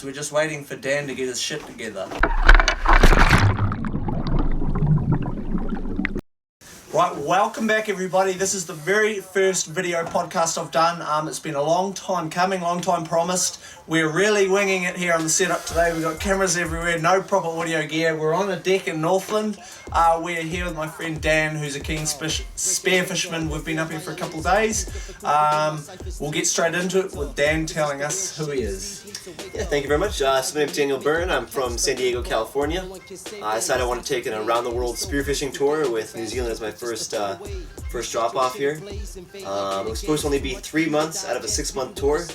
We're just waiting for Dan to get his shit together. Right, welcome back everybody. This is the very first video podcast I've done. It's been a long time coming, long time promised. We're really winging it here on the setup today. We've got cameras everywhere, no proper audio gear. We're on a deck in Northland. We're here with my friend Dan, who's a keen spear fisherman. We've been up here for a couple of days. We'll get straight into it with Dan telling us who he is. Yeah, thank you very much. My name's Daniel Byrne. I'm from San Diego, California. I decided I want to take an around-the-world spearfishing tour with New Zealand as my first drop-off here. It was supposed to only be 3 months out of a 6-month tour,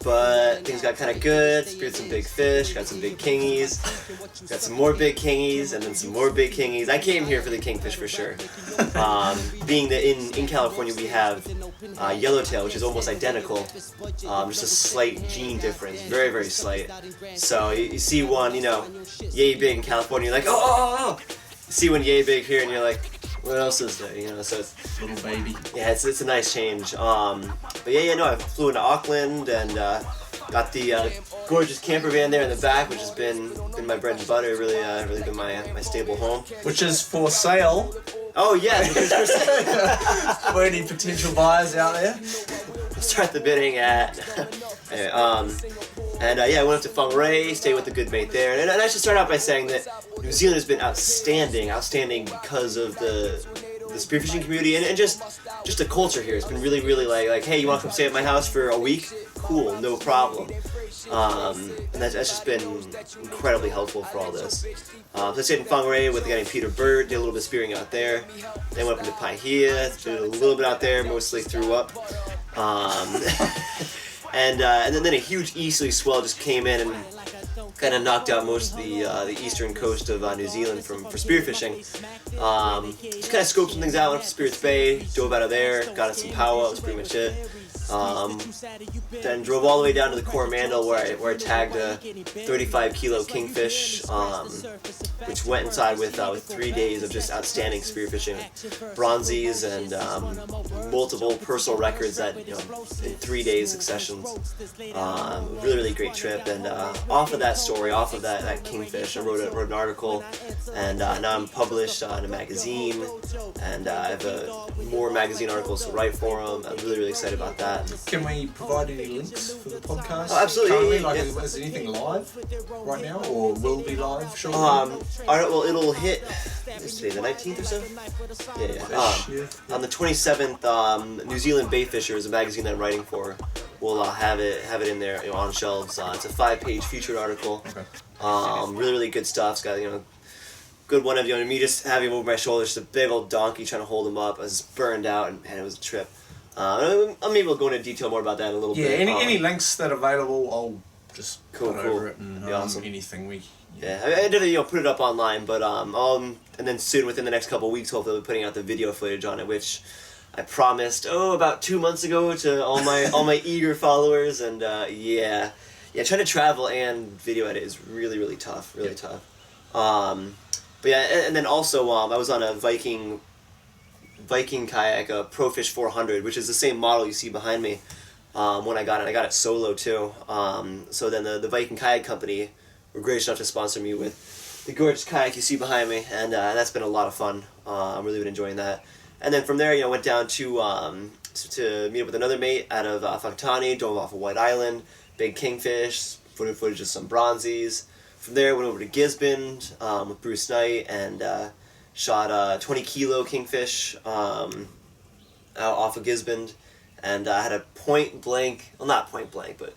but things got kind of good. Speared some big fish, got some big kingies, got some more big kingies, and then some more big kingies. I came here for the kingfish for sure. Being that in California we have yellowtail, which is almost identical, just a slight gene difference, very, very slight. So you see one, yay big in California, you're like, oh! You see one yay big here, and you're like, what else is there? So it's little baby. Yeah, it's a nice change. But I flew into Auckland and got the gorgeous camper van there in the back, which has been my bread and butter. Really been my stable home. Which is for sale. Oh yes, For any potential buyers out there. Start the bidding at. Anyway, I went up to Whangarei, stayed with a good mate there, and I should start out by saying that New Zealand has been outstanding because of the spearfishing community and just the culture here. It's been really like, hey, you want to come stay at my house for a week? Cool, no problem. And that's just been incredibly helpful for all this. So I stayed in Whangarei with a guy named Peter Bird, did a little bit of spearing out there. Then went up into Paihia, did a little bit out there, mostly threw up. And then a huge easterly swell just came in and kind of knocked out most of the eastern coast of New Zealand for spearfishing. Just kind of scoped some things out, went up to Spirits Bay, dove out of there, got us some power, that was pretty much it. Then drove all the way down to the Coromandel where I tagged a 35 kilo kingfish, which went inside with 3 days of just outstanding spearfishing, bronzies and multiple personal records that in 3 days successions. Really great trip, and off of that kingfish, I wrote an article, and now I'm published in a magazine, and I have more magazine articles to write for them. I'm really excited about that. Can we provide any links for the podcast? Oh, absolutely. Currently, is anything live right now, or will be live shortly? Well, it'll hit. What's today, the 19th or so? Yeah. On the 27th, New Zealand Bay Fisher is a magazine that I'm writing for. We'll have it in there, on shelves. It's a 5-page featured article. Okay. Really good stuff. It's got good one of me just having him over my shoulders, just a big old donkey trying to hold him up. I was burned out, and man, it was a trip. Maybe we'll go into detail more about that in a little bit. Yeah, any links that are available, I'll just put over it and awesome. Anything we. Yeah, I did put it up online, but and then soon within the next couple of weeks, hopefully, we'll be putting out the video footage on it, which I promised about 2 months ago to all my eager followers, and trying to travel and video edit is really tough, tough. But yeah, and then also I was on a Viking kayak, a ProFish 400, which is the same model you see behind me. When I got it solo too. So then the Viking kayak company were gracious enough to sponsor me with the gorgeous kayak you see behind me, and that's been a lot of fun. I've really been enjoying that. And then from there, went down to meet up with another mate out of Whakatane, dove off of White Island, big kingfish, footage of some bronzies. From there, went over to Gisborne with Bruce Knight and shot a 20 kilo kingfish out off of Gisborne, and I had a point blank, well, not point blank, but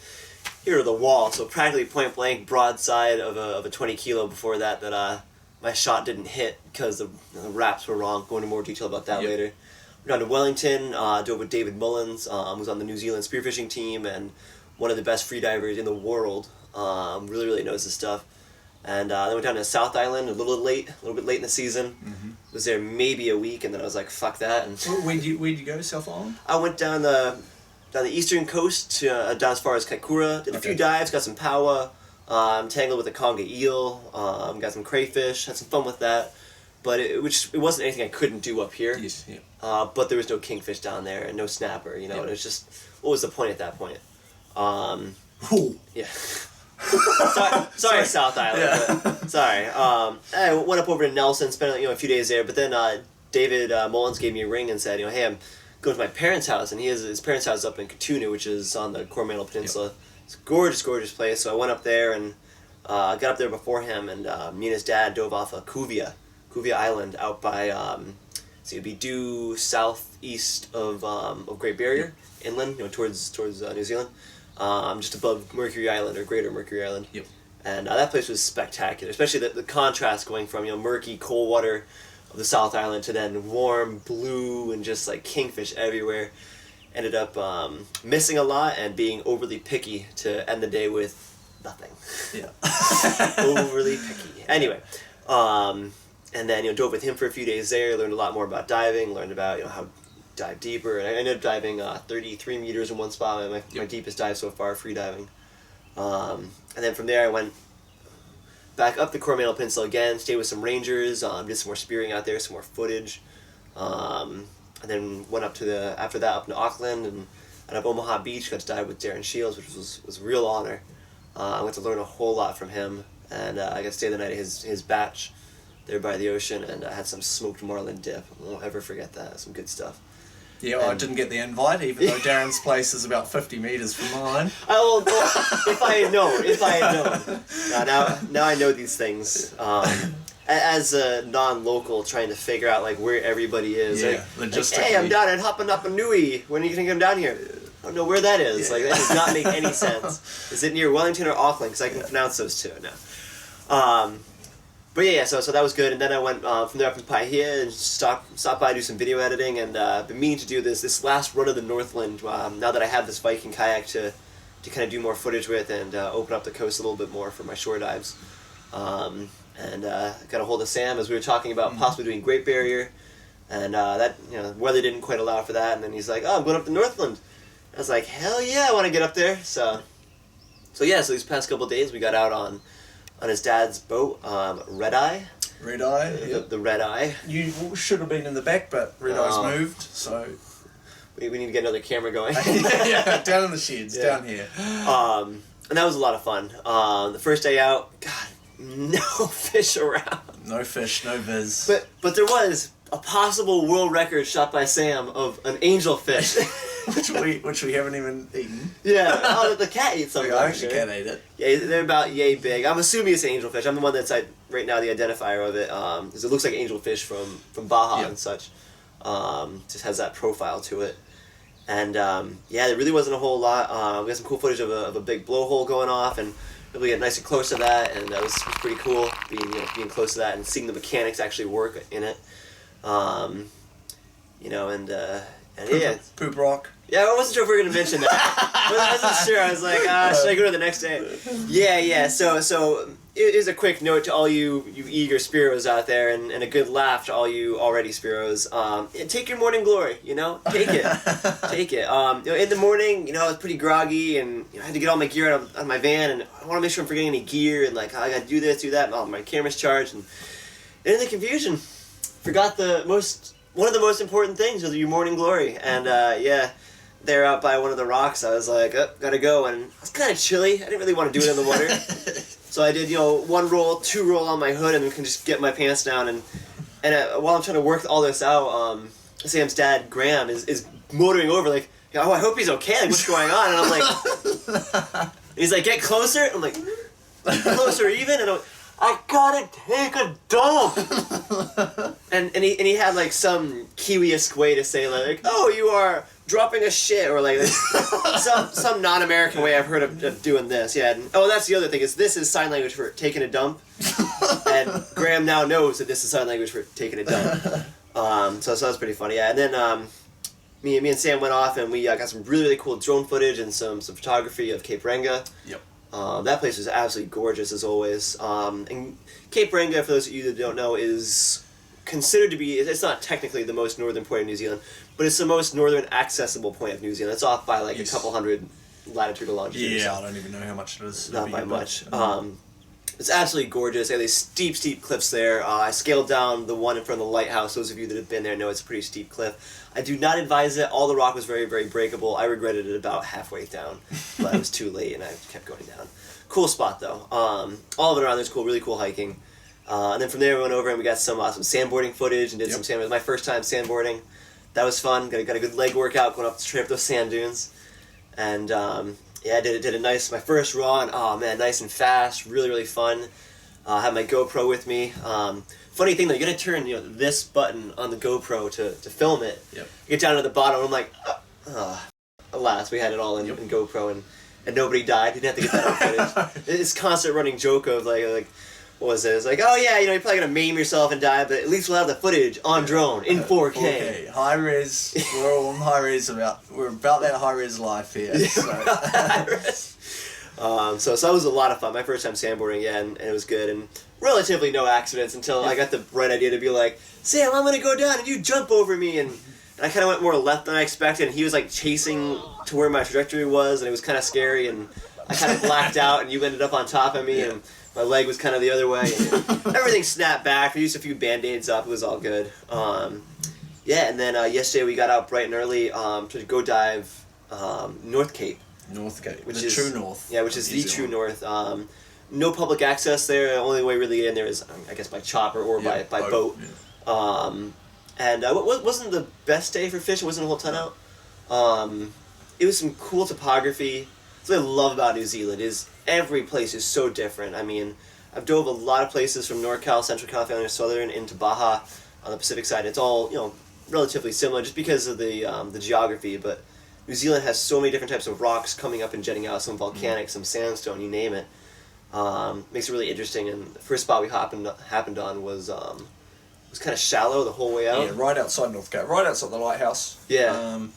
here are the wall, so practically point blank broadside of a 20 kilo before that my shot didn't hit because the wraps were wrong. Go into more detail about that later. We're down to Wellington, dove with David Mullins, who's on the New Zealand spearfishing team and one of the best freedivers in the world. Really knows his stuff. And then went down to South Island a little bit late in the season. Mm-hmm. Was there maybe a week, and then I was like, fuck that. And where'd you go, South Island? I went down the eastern coast to down as far as Kaikoura. Did a few dives, got some powa, tangled with a conga eel, got some crayfish, had some fun with that. But it wasn't anything I couldn't do up here. Yes, yeah. But there was no kingfish down there and no snapper, and it was just, what was the point at that point? Yeah. Sorry, South Island. Yeah. But, sorry. I went up over to Nelson, spent a few days there, but then David Mullins gave me a ring and said, hey, I'm going to my parents' house, and his parents' house is up in Cotonou, which is on the Coromandel Peninsula. Yep. It's a gorgeous, gorgeous place. So I went up there and got up there before him, and me and his dad dove off of Kuvia Island out by so it'd be due southeast of Great Barrier inland, towards New Zealand, just above Mercury Island or Greater Mercury Island. Yep. And that place was spectacular, especially the contrast going from murky cold water of the South Island to then warm blue and just like kingfish everywhere. Ended up missing a lot and being overly picky to end the day with nothing. Yeah. Overly picky. Anyway, and then dove with him for a few days there. Learned a lot more about diving. Learned about how to dive deeper. And I ended up diving 33 meters in one spot. My deepest dive so far, free diving. And then from there I went back up the Coromandel Peninsula again. Stayed with some rangers. Did some more spearing out there. Some more footage. And then went up after that up to Auckland and up Omaha Beach. Got to dive with Darren Shields, which was a real honor. I went to learn a whole lot from him, and I got to stay the night at his batch there by the ocean, and I had some smoked marlin dip. I won't ever forget that. Some good stuff. Yeah, well, I didn't get the invite, even though Darren's place is about 50 metres from mine. Well, if I had known. Now I know these things. As a non-local, trying to figure out where everybody is. Yeah, logistically. Hey, I'm down at Hapanapa-Nui. When are you going to come down here? I don't know where that is. Yeah. That does not make any sense. Is it near Wellington or Auckland? Because I can pronounce those two now. But yeah, so that was good. And then I went from there up to Paihia and stopped by, do some video editing, and been meaning to do this last run of the Northland. Now that I have this Viking kayak to kind of do more footage with and open up the coast a little bit more for my shore dives. And got a hold of Sam as we were talking about possibly doing Great Barrier, and that weather didn't quite allow for that. And then he's like, "Oh, I'm going up to Northland." I was like, "Hell yeah, I want to get up there." So these past couple of days we got out on his dad's boat, Red Eye. Red Eye. Yep. The Red Eye. You should have been in the back, but Red Eye's moved, so we need to get another camera going. Yeah, down in the sheds, down here. And that was a lot of fun. The first day out, God. No fish around. No fish, no viz. But there was a possible world record shot by Sam of an angelfish. which we haven't even eaten. Yeah, the cat eats some. The cat ate it. Yeah, they're about yay big. I'm assuming it's angelfish. I'm the one that's right now the identifier of it, because it looks like angelfish from Baja and such. Just has that profile to it. And there really wasn't a whole lot. We got some cool footage of a big blowhole going off, and we get nice and close to that, and that was pretty cool being close to that and seeing the mechanics actually work in it. Poop rock. Yeah, I wasn't sure if we were gonna mention that. I wasn't sure. I was like, should I go to the next day? Yeah. So here's a quick note to all you eager Spiros out there, and a good laugh to all you already Spiros. Take your morning glory. Take it, take it. In the morning, I was pretty groggy, and I had to get all my gear out of my van, and I want to make sure I'm forgetting any gear, and I got to do this, do that. And my camera's charged, and in the confusion, forgot one of the most important things was your morning glory, and there out by one of the rocks, I was like, gotta go, and it was kind of chilly. I didn't really want to do it in the water. So I did, 1 roll, 2 roll on my hood, and can just get my pants down. And while I'm trying to work all this out, Sam's dad, Graham, is motoring over, like, oh, I hope he's okay. Like, what's going on? And I'm like, and he's like, get closer. I'm like, closer even. And I'm like, I gotta take a dump. and he had like some Kiwi-esque way to say like, oh, you are dropping a shit, or like some non-American way I've heard of doing this. Yeah. And, that's the other thing, is this is sign language for taking a dump. And Graham now knows that this is sign language for taking a dump. So that was pretty funny. Yeah. And then me and Sam went off, and we got some really, really cool drone footage and some photography of Cape Renga. Yep. That place was absolutely gorgeous as always. And Cape Renga, for those of you that don't know, is considered to be, it's not technically the most northern point of New Zealand, but it's the most northern accessible point of New Zealand. It's off by like a couple hundred latitude or longitude. Yeah, I don't even know how much it is. Not by much. It's absolutely gorgeous. They have these steep cliffs there. I scaled down the one in front of the lighthouse. Those of you that have been there know it's a pretty steep cliff. I do not advise it. All the rock was very, very breakable. I regretted it about halfway down, but I was too late and I kept going down. Cool spot though. All of it around there's cool, really cool hiking. And then from there we went over and we got some sandboarding footage and did some sand. It was my first time sandboarding. That was fun. Got a good leg workout going up straight up those sand dunes. And yeah, I did a nice, my first run. Oh man, nice and fast, really, really fun. Had my GoPro with me. Funny thing though, you gotta turn this button on the GoPro to film it. Yep. You get down to the bottom, I'm like, alas, we had it all in GoPro and nobody died. You didn't have to get that on footage. It's constant running joke of like what was it? It's like, oh yeah, you're probably gonna maim yourself and die, but at least we'll have the footage on drone in 4K. 4K. High res. We're all on high res we're about that high res life here. So that was a lot of fun. My first time sandboarding, and it was good, and relatively no accidents until I got the right idea to be like, Sam, I'm gonna go down and you jump over me, and I kind of went more left than I expected, and he was like chasing to where my trajectory was, and it was kind of scary, and I kind of blacked out, and you ended up on top of me, and my leg was kind of the other way, and everything snapped back. We used a few band-aids up. It was all good. Yeah, and then yesterday we got out bright and early to go dive North Cape. North Cape, which the is true north. Yeah, which is the true north. No public access there. The only way really in there is, I guess, by chopper or by boat. Yeah. And what wasn't the best day for fishing? Wasn't a whole ton out. It was some cool topography. That's what I love about New Zealand is every place is so different. I mean, I've dove a lot of places from NorCal, Central California, Southern into Baja on the Pacific side. It's all relatively similar just because of the geography, but New Zealand has so many different types of rocks coming up and jetting out, some volcanic, some sandstone, you name it. Makes it really interesting, and the first spot we happened on was kind of shallow the whole way out. Yeah, right outside North Cape, right outside the lighthouse. Yeah.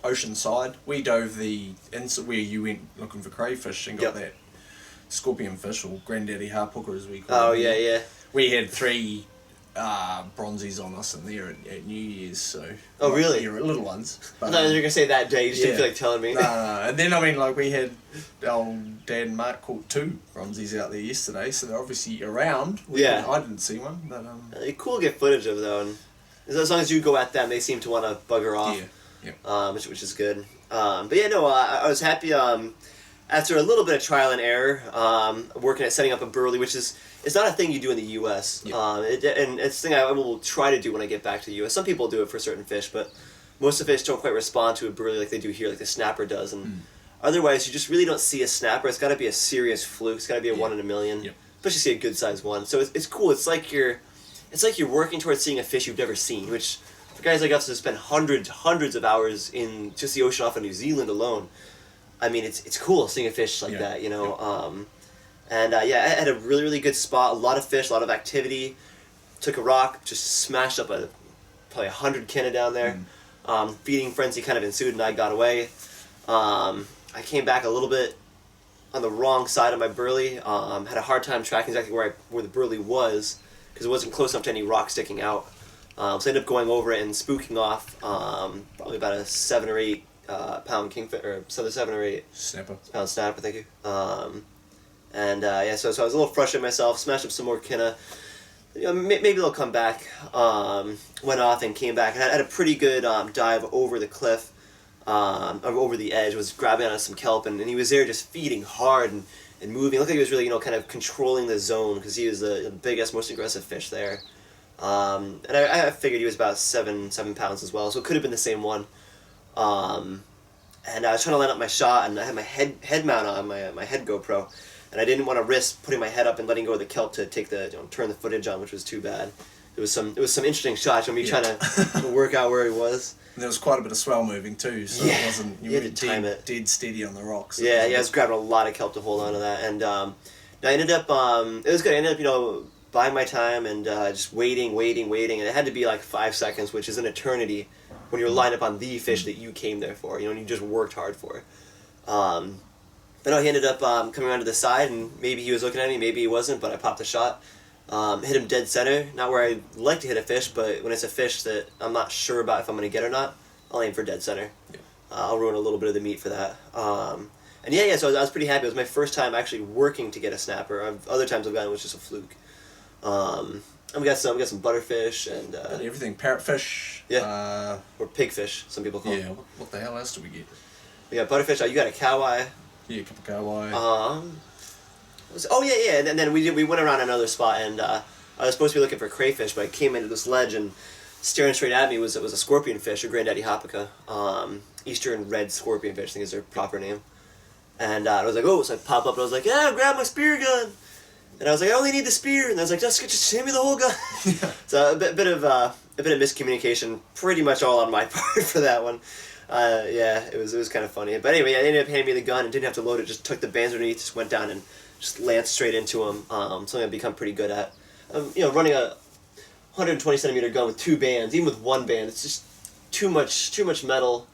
Ocean side. We dove where you went looking for crayfish and got that scorpion fish, or granddaddy harpooker as we call it. Oh, yeah. We had 3 bronzies on us in there at New Year's, so... Oh, really? Yeah, little ones. But, I thought you were going to say that day, you just didn't feel like telling me. No. And then, I mean, we had our dad and Mark caught 2 bronzies out there yesterday, so they're obviously around. I didn't see one, but... It's cool to get footage of, though, and as long as you go at them, they seem to want to bugger off. Yeah. Which is good. But yeah, no, I was happy after a little bit of trial and error, working at setting up a burley, which is it's not a thing you do in the U.S. And it's a thing I will try to do when I get back to the U.S. Some people do it for certain fish, but most of the fish don't quite respond to a burley like they do here, like the snapper does. And otherwise, you just really don't see a snapper. It's got to be a serious fluke. It's got to be a 1 in a million. Especially see a good sized one. So it's cool. It's like you're working towards seeing a fish you've never seen, which. For guys like us who spend hundreds of hours in just the ocean off of New Zealand alone, I mean, it's cool seeing a fish like that, And I had a really, really good spot, a lot of fish, a lot of activity. Took a rock, just smashed up probably 100 kinna down there. Feeding frenzy kind of ensued and I got away. I came back a little bit on the wrong side of my burley. Had a hard time tracking exactly where the burley was because it wasn't close enough to any rock sticking out. So I ended up going over it and spooking off probably about a 7 or 8 pound kingfish, or 7 or 8 pound snapper, thank you. So I was a little frustrated myself, smashed up some more kinna. Maybe they'll come back. Went off and came back. And I had a pretty good dive over the cliff, over the edge, was grabbing onto some kelp, and he was there just feeding hard and moving. It looked like he was really, kind of controlling the zone because he was the biggest, most aggressive fish there. And I figured he was about 7 pounds as well, so it could have been the same one. And I was trying to line up my shot, and I had my head mount on my head GoPro, and I didn't want to risk putting my head up and letting go of the kelp to take turn the footage on, which was too bad. It was some interesting shots of me trying to work out where he was. And there was quite a bit of swell moving too, so it wasn't you had to time it dead steady on the rocks. I was grabbing a lot of kelp to hold on to that, and I ended up it was good. I ended up buying my time and just waiting, and it had to be like 5 seconds, which is an eternity when you're lined up on the fish that you came there for, and you just worked hard for. But no, he ended up coming around to the side, and maybe he was looking at me, maybe he wasn't, but I popped a shot. Hit him dead center, not where I'd like to hit a fish, but when it's a fish that I'm not sure about if I'm going to get or not, I'll aim for dead center. I'll ruin a little bit of the meat for that. And so I was pretty happy. It was my first time actually working to get a snapper. Other times I've gotten it was just a fluke. And we got some butterfish and everything, parrotfish. Or pigfish, some people call them. Yeah. What the hell else do we get? We got butterfish. You got a coweye. Yeah, a couple of coweye. Oh yeah, yeah. And then we went around another spot, and I was supposed to be looking for crayfish, but I came into this ledge, and staring straight at me was a scorpion fish, a granddaddy hapaca, eastern red scorpion fish, I think is their proper name. And I was like, oh, so I pop up, and I was like, yeah, grab my spear gun. And I was like, I only need the spear, and I was like, just hand me the whole gun. So a bit of miscommunication, pretty much all on my part for that one. Yeah, it was kind of funny. But anyway, I ended up handing me the gun and didn't have to load it. Just took the bands underneath, just went down and just lanced straight into him. Something I've become pretty good at. Running a 120 centimeter gun with 2 bands, even with 1 band, it's just too much metal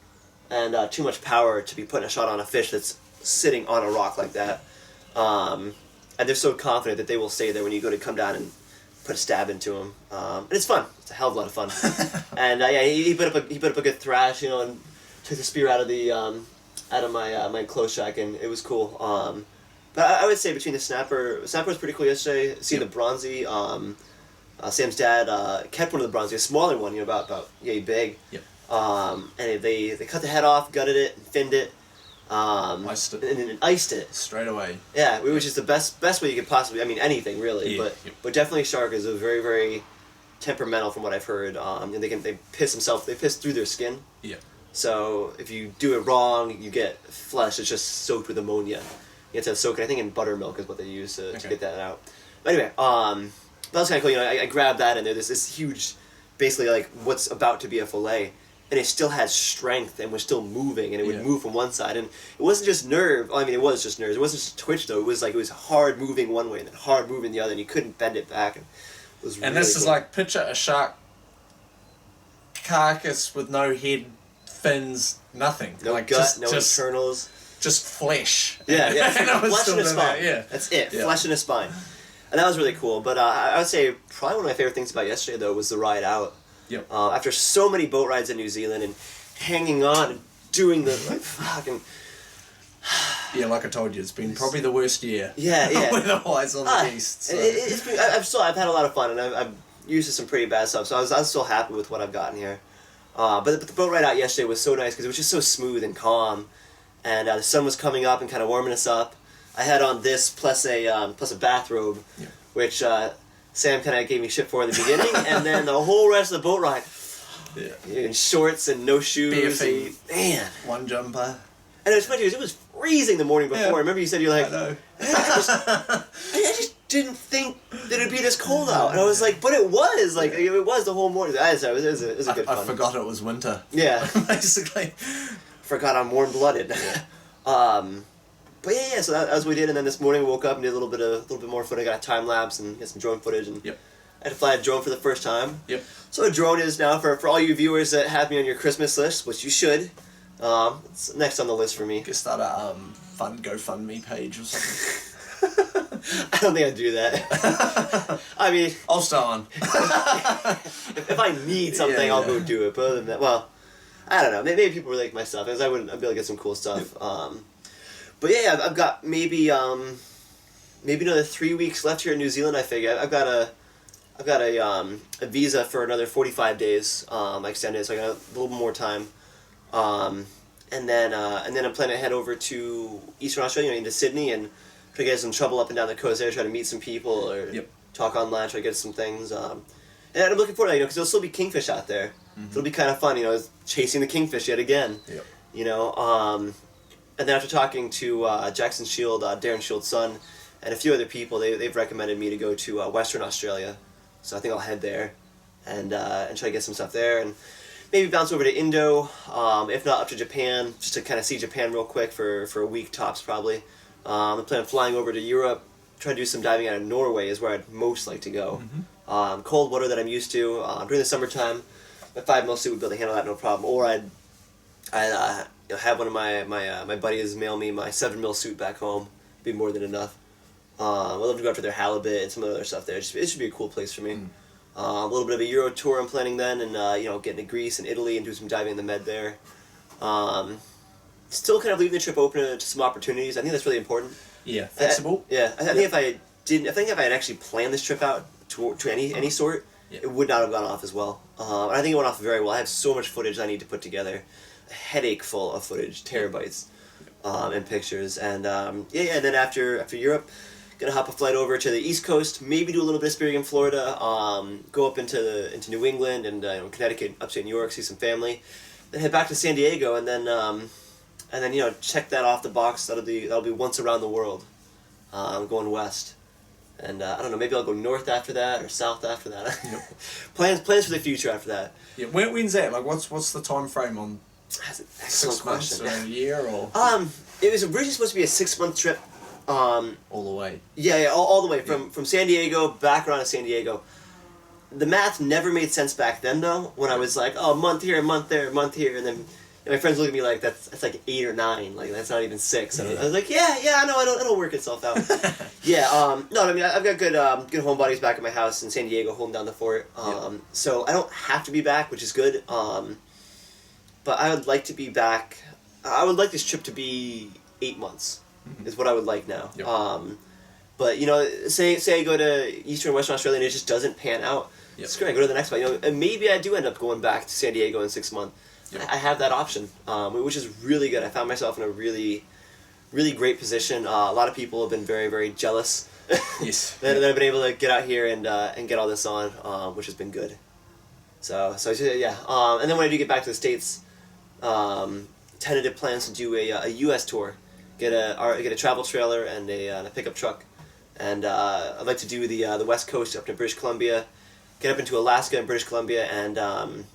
and too much power to be putting a shot on a fish that's sitting on a rock like that. And they're so confident that they will stay there when you go to come down and put a stab into them. And it's fun. It's a hell of a lot of fun. And yeah, he put up a good thrash, and took the spear out of my close shack, and it was cool. But I would say between the snapper was pretty cool yesterday. Seeing the bronzy, Sam's dad kept one of the bronzy, a smaller one, about yay big. Yep. And they cut the head off, gutted it, and finned it. Iced it. And then iced it straight away. Yeah, which is the best way you could possibly. I mean, anything really, Yeah. but definitely shark is a very, very temperamental from what I've heard. And they piss through their skin. Yeah. So if you do it wrong, you get flesh that's just soaked with ammonia. You have to soak it. I think in buttermilk is what they use to get that out. But anyway, that was kind of cool. I grabbed that, and there's this huge, basically like what's about to be a fillet. And it still had strength and was still moving, and it would move from one side. And it wasn't just nerve. I mean, it was just nerves. It wasn't just twitch though. It was hard moving one way and then hard moving the other, and you couldn't bend it back. And it was. And really this is cool. like picture a shark carcass with no head, fins, nothing. No like gut, just, no internals. Just flesh. Yeah, yeah. And it was Flesh and a still spine. there, yeah. That's it. Yeah. Flesh and a spine. And that was really cool. But I would say probably one of my favorite things about yesterday though was the ride out. Yep. After so many boat rides in New Zealand and hanging on and doing the fucking. Yeah, like I told you, it's been probably the worst year. Yeah, yeah. Weather-wise on the east. So. It's been, I've had a lot of fun, and I've used some pretty bad stuff, so I was still happy with what I've gotten here. But the boat ride out yesterday was so nice because it was just so smooth and calm, and the sun was coming up and kind of warming us up. I had on this plus a bathrobe, which Sam kind of gave me shit for in the beginning, and then the whole rest of the boat ride. Yeah. In shorts and no shoes. Bare feet. Man. One jumper. And it was funny, it was freezing the morning before. Yeah. I remember you said, you're like, I know. I just didn't think that it'd be this cold out. And I was like, but it was. Like, it was the whole morning. It was a good fun. I forgot it was winter. Yeah. Basically. Forgot I'm warm-blooded. But yeah, so that was what we did. And then this morning we woke up and did a little bit more footage. I got a time-lapse and got some drone footage. And I had to fly a drone for the first time. Yep. So a drone is now, for all you viewers that have me on your Christmas list, which you should, it's next on the list for me. You could start a fun GoFundMe page or something. I don't think I'd do that. I mean... I'll start on. if I need something, I'll go do it. But other than that, well, I don't know. Maybe people really like my stuff, because I'd be able to get some cool stuff. But yeah, I've got maybe another 3 weeks left here in New Zealand, I figure. I've got a visa for another 45 days. I extended it, so I got a little more time. And then I'm planning to head over to Eastern Australia, into Sydney, and try to get some trouble up and down the coast there, try to meet some people, or talk online, try to get some things. And I'm looking forward to that, because there'll still be kingfish out there. Mm-hmm. It'll be kind of fun, chasing the kingfish yet again. Yep. And then after talking to Jackson Shield, Darren Shield's son, and a few other people, they've recommended me to go to Western Australia. So I think I'll head there and try to get some stuff there, and maybe bounce over to Indo, if not up to Japan, just to kind of see Japan real quick for a week tops probably. I plan on flying over to Europe, try to do some diving out of Norway is where I'd most like to go. Mm-hmm. Cold water that I'm used to. During the summertime, my 5mm suit would be able to handle that no problem. Or I'd have one of my buddies mail me my 7mm suit back home. Be more than enough. I'd love to go after their halibut and some other stuff there. It should be a cool place for me. A little bit of a Euro tour I'm planning then, and get into Greece and Italy and do some diving in the Med there. Still kind of leaving the trip open to some opportunities. I think that's really important. Yeah, flexible. I think if I had actually planned this trip out to any sort, it would not have gone off as well. And I think it went off very well. I have so much footage I need to put together, a headache full of footage, terabytes, and pictures. And and then after Europe, Gonna hop a flight over to the East Coast, maybe do a little bit of spearing in Florida, go up into New England and Connecticut, upstate New York, see some family, then head back to San Diego, and then check that off the box. That'll be once around the world. I'm going west, and I don't know, maybe I'll go north after that or south after that. Yep. plans for the future after that. Yeah, when's that? Like, what's the time frame on? That's an excellent 6 months question. or a year or? It was originally supposed to be a 6-month trip. All the way. Yeah, all the way from San Diego back around to San Diego. The math never made sense back then, though. When I was like, oh, a month here, a month there, a month here, and then my friends look at me like that's like 8 or 9, like that's not even 6. And I was like, yeah, I know, it'll work itself out. Yeah, no, I mean I've got good homebodies back at my house in San Diego, holding down the fort. So I don't have to be back, which is good. But I would like to be back. I would like this trip to be 8 months. Is what I would like now. Yep. But say I go to Eastern Western Australia and it just doesn't pan out. Yep. It's great. I go to the next one. And maybe I do end up going back to San Diego in 6 months. Yep. I have that option, which is really good. I found myself in a really, really great position. A lot of people have been very, very jealous. Yes. that I've been able to get out here and get all this on, which has been good. So yeah. And then when I do get back to the States, tentative plans to do a U.S. tour. Get a travel trailer and a pickup truck, and I'd like to do the West Coast up to British Columbia, get up into Alaska and British Columbia, and kind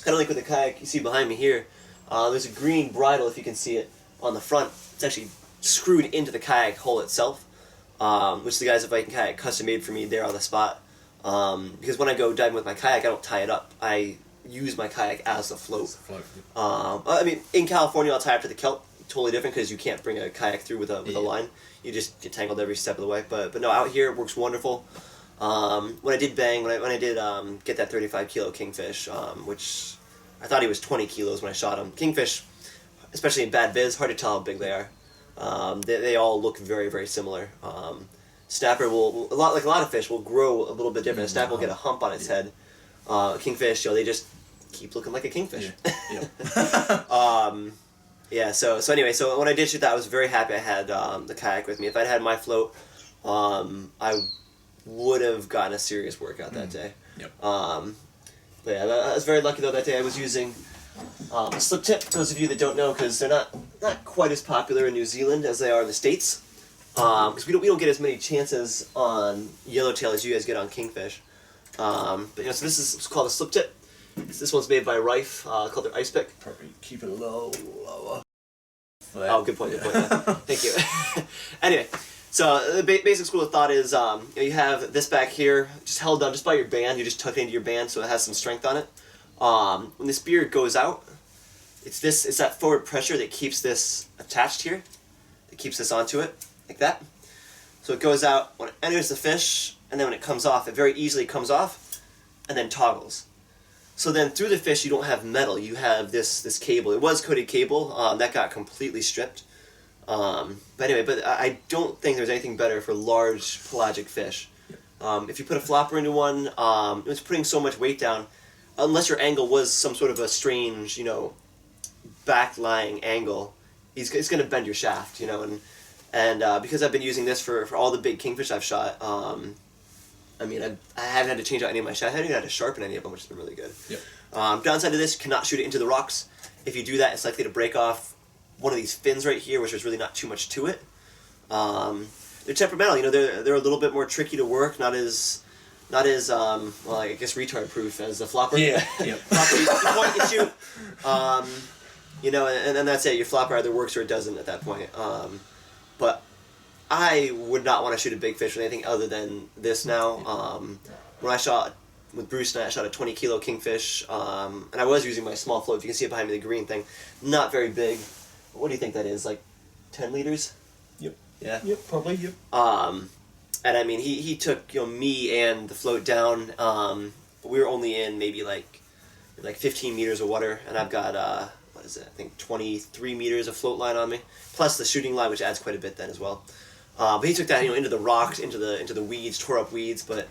of like with the kayak you see behind me here. There's a green bridle, if you can see it, on the front. It's actually screwed into the kayak hull itself, which the guys at Viking Kayak custom made for me there on the spot. Because when I go diving with my kayak, I don't tie it up. I use my kayak as a float. I mean, in California, I'll tie it to the kelp. Totally different because you can't bring a kayak through with a line. You just get tangled every step of the way. But no, out here it works wonderful. When I did get that 35 kilo kingfish, which I thought he was 20 kilos when I shot him. Kingfish, especially in bad viz, hard to tell how big they are. They all look very, very similar. Snapper will a lot of fish will grow a little bit different. A snapper will get a hump on its head. Kingfish, they just keep looking like a kingfish. Yeah, so anyway, so when I did shoot that, I was very happy I had the kayak with me. If I'd had my float, I would have gotten a serious workout that day. Yep. But yeah, I was very lucky though that day. I was using a slip tip. For those of you that don't know, because they're not quite as popular in New Zealand as they are in the States. Because we don't get as many chances on yellowtail as you guys get on kingfish. But so this is called a slip tip. This one's made by Rife, called their Ice Pick. Probably keep it a little lower. Oh, good point. Yeah. Thank you. Anyway, so the basic school of thought is you have this back here, just held down just by your band. You just tuck it into your band so it has some strength on it. When the spear goes out, it's that forward pressure that keeps this attached here, that keeps this onto it, like that. So it goes out when it enters the fish, and then when it comes off, it very easily comes off, and then toggles. So then through the fish, you don't have metal. You have this cable. It was coated cable. That got completely stripped. But anyway, I don't think there's anything better for large pelagic fish. If you put a flopper into one, it's putting so much weight down. Unless your angle was some sort of a strange, back-lying angle, it's going to bend your shaft, And because I've been using this for all the big kingfish I've shot, I haven't had to change out any of my shaft. I haven't even had to sharpen any of them, which has been really good. Yep. Downside to this, you cannot shoot it into the rocks. If you do that, it's likely to break off one of these fins right here, which there's really not too much to it. They're temperamental, they're a little bit more tricky to work, not as well, I guess retard proof as the flopper. Yeah. Yep. Flopper, you point, you shoot. And that's it. Your flopper either works or it doesn't at that point. But I would not want to shoot a big fish with anything other than this now. When I shot with Bruce and I shot a 20 kilo kingfish, and I was using my small float. If you can see it behind me, the green thing, not very big. What do you think that is? Like 10 liters? Yep. Yeah. Yep. Probably. Yep. And I mean, he took me and the float down. But we were only in maybe like 15 meters of water, and I've got I think 23 meters of float line on me, plus the shooting line, which adds quite a bit then as well. But he took that into the rocks, into the weeds, tore up weeds. But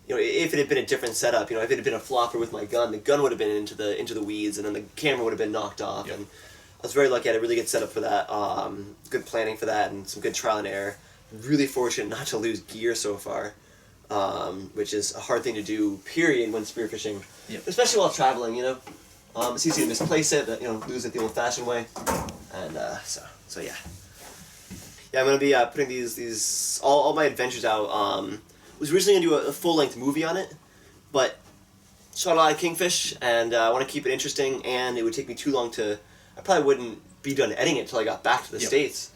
if it had been a different setup, if it had been a flopper with my gun, the gun would have been into the weeds, and then the camera would have been knocked off. Yep. And I was very lucky. I had a really good setup for that, good planning for that, and some good trial and error. really fortunate not to lose gear so far, which is a hard thing to do, period, when spearfishing. Yep. Especially while traveling, you know. It's easy to misplace it, you know, lose it the old-fashioned way. And so yeah. Yeah, I'm going to be putting these all my adventures out. Was originally going to do a full-length movie on it, but shot a lot of kingfish, and I want to keep it interesting, and it would take me too long to... I probably wouldn't be done editing it until I got back to the States.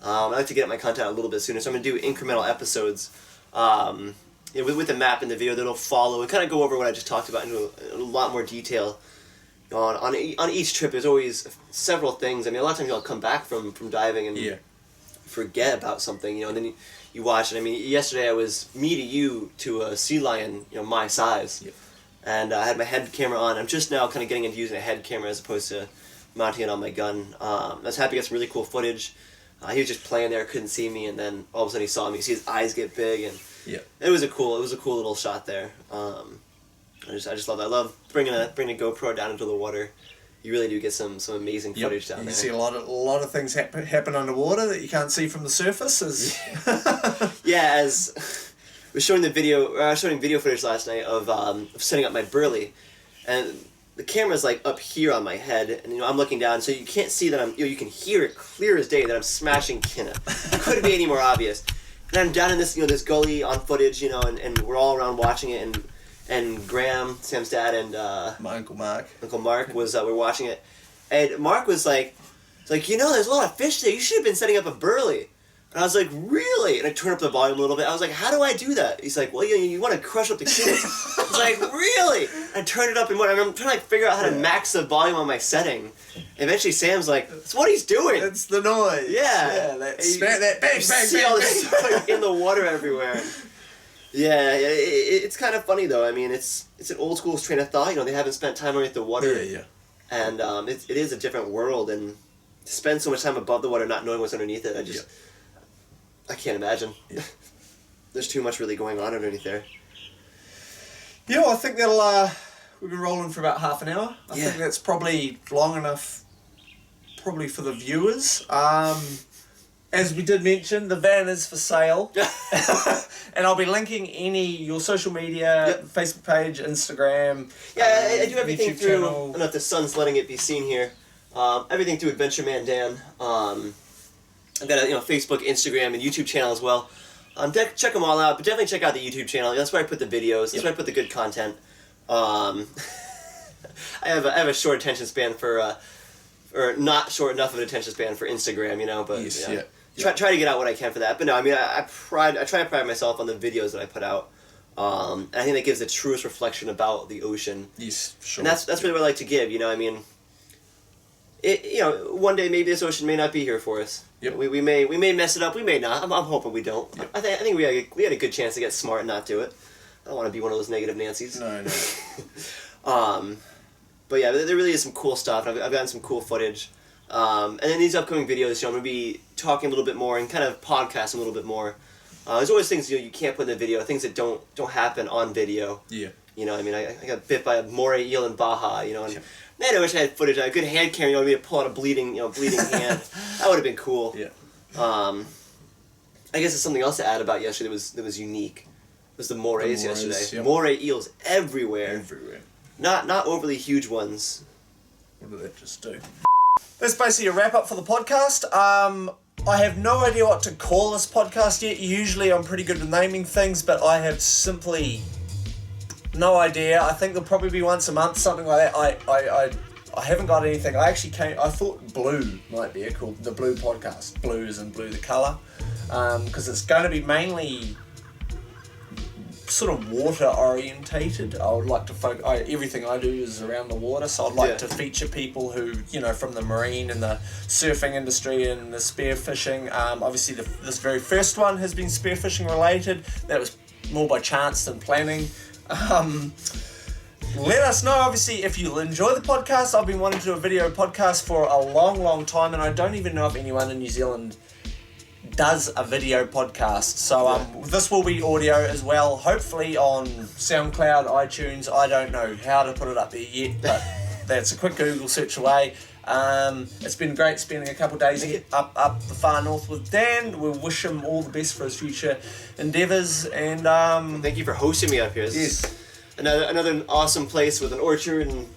I like to get my content a little bit sooner, so I'm going to do incremental episodes. You know, with the map and the video that'll follow, and kind of go over what I just talked about into a lot more detail. On each trip, there's always several things. I mean, a lot of times I'll come back from diving and forget about something, you know, and then you watch it. I mean, yesterday I was me to you to a sea lion, you know, my size. Yep. And I had my head camera on. I'm just now kind of getting into using a head camera as opposed to mounting it on my gun. I was happy to get some really cool footage. He was just playing there, couldn't see me, and then all of a sudden he saw me. You see his eyes get big, and it was a cool little shot there. I just love that. I love bringing a GoPro down into the water. You really do get some amazing footage down there. You see a lot of things happen underwater that you can't see from the surface. As I was showing video footage last night of setting up my burley, and the camera's like up here on my head, and you know I'm looking down, so you can't see that I'm. You know, you can hear it clear as day that I'm smashing kinna. Couldn't be any more obvious. And I'm down in this this gully on footage, you know, and we're all around watching it, and Graham, Sam's dad, and my Uncle Mark. Uncle Mark we're watching it, and Mark was like, you know, there's a lot of fish there. You should have been setting up a burley. And I was like, really? And I turned up the volume a little bit. I was like, how do I do that? He's like, well, you want to crush up the kids. I was like, really? I turned it up and I'm trying to figure out how to max the volume on my setting. And eventually Sam's like, that's what he's doing. It's the noise. Yeah. That bang, bang, see all this stuff in the water everywhere. Yeah, it's kind of funny though. I mean, it's an old school train of thought. You know, they haven't spent time underneath the water. Yeah. And it is a different world, and to spend so much time above the water not knowing what's underneath it, I can't imagine. Yeah. There's too much really going on underneath there. Yeah, well, I think that'll. We've been rolling for about half an hour. I think that's probably long enough, probably for the viewers. As we did mention, the van is for sale, and I'll be linking your social media, Facebook page, Instagram. Yeah, I do everything YouTube through. channel. I don't know if the sun's letting it be seen here. Everything through Adventureman Dan. I've got a Facebook, Instagram, and YouTube channel as well. Check them all out, but definitely check out the YouTube channel. That's where I put the videos. That's where I put the good content. I have a short attention span for, or not short enough of an attention span for Instagram, you know. But try to get out what I can for that. But no, I mean I try to pride myself on the videos that I put out. And I think that gives the truest reflection about the ocean. Yes, sure. And that's really what I like to give. You know, I mean. One day maybe this ocean may not be here for us. Yep. We may mess it up. We may not. I'm hoping we don't. Yep. I think we had a good chance to get smart and not do it. I don't want to be one of those negative Nancys. No. But yeah, there really is some cool stuff. I've gotten some cool footage. And in these upcoming videos, I'm going to be talking a little bit more and kind of podcasting a little bit more. There's always things you can't put in the video, things that don't happen on video. Yeah. You know, I mean, I got bit by a moray eel in Baja. You know, and man, I wish I had footage, a good hand camera. You know, me to pull out a bleeding hand. That would have been cool. Yeah. I guess there's something else to add about yesterday that was unique. It was the morays yesterday. Yep. Moray eels everywhere. Everywhere. Not overly huge ones. What did that just do? That's basically a wrap up for the podcast. I have no idea what to call this podcast yet. Usually I'm pretty good with naming things, but I have simply no idea. I think there'll probably be once a month, something like that. I haven't got anything. I thought Blue might be called the Blue Podcast. Blue as in blue the colour. Because it's going to be mainly sort of water orientated. I would like to everything I do is around the water, so I'd like to feature people who, from the marine and the surfing industry and the spearfishing. Obviously this very first one has been spearfishing related. That was more by chance than planning. Let us know, obviously, if you enjoy the podcast. I've been wanting to do a video podcast for a long time, and I don't even know if anyone in New Zealand does a video podcast. So this will be audio as well, hopefully on SoundCloud, iTunes. I don't know how to put it up there yet, but that's a quick Google search away. It's been great spending a couple of days up the far north with Dan. We'll wish him all the best for his future endeavours, and thank you for hosting me up here. This is another awesome place with an orchard and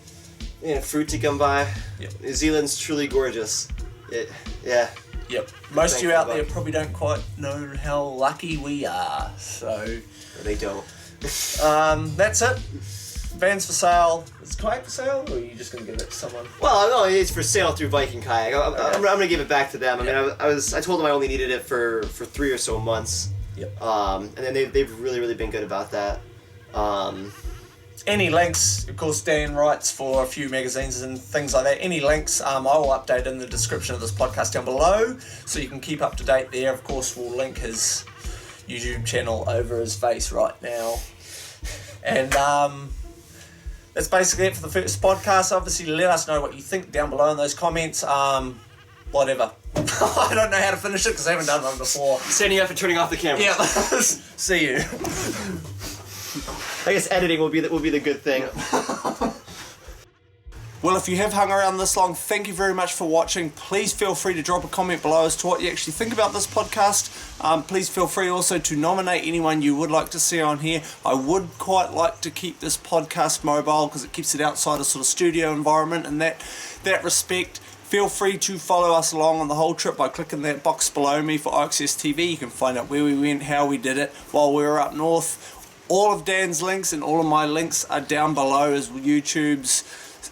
fruit to come by. Yep. New Zealand's truly gorgeous. Yeah. Yep. Most of you out there probably don't quite know how lucky we are, so they don't. That's it. Van's for sale. Is kayak for sale, or are you just gonna give it to someone? Well, no, it's for sale through Viking Kayak. I'm gonna give it back to them. I mean, I told them I only needed it for 3 or so months. Yep. And then they've really been good about that. Any links, of course, Dan writes for a few magazines and things like that. Any links, I will update in the description of this podcast down below, so you can keep up to date there. Of course, we'll link his YouTube channel over his face right now. And that's basically it for the first podcast. Obviously, let us know what you think down below in those comments. Whatever. I don't know how to finish it because I haven't done one before. Sending you up for turning off the camera. Yeah. See you. I guess editing will be the good thing. Well, if you have hung around this long, thank you very much for watching. Please feel free to drop a comment below as to what you actually think about this podcast. Please feel free also to nominate anyone you would like to see on here. I would quite like to keep this podcast mobile because it keeps it outside a sort of studio environment. In that respect, feel free to follow us along on the whole trip by clicking that box below me for Access TV. You can find out where we went, how we did it while we were up north. All of Dan's links and all of my links are down below, as YouTube's,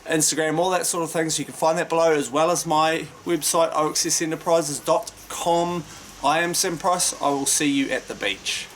Instagram, all that sort of thing, so you can find that below, as well as my website, oaccessenterprises.com. I am Sim Price. I will see you at the beach.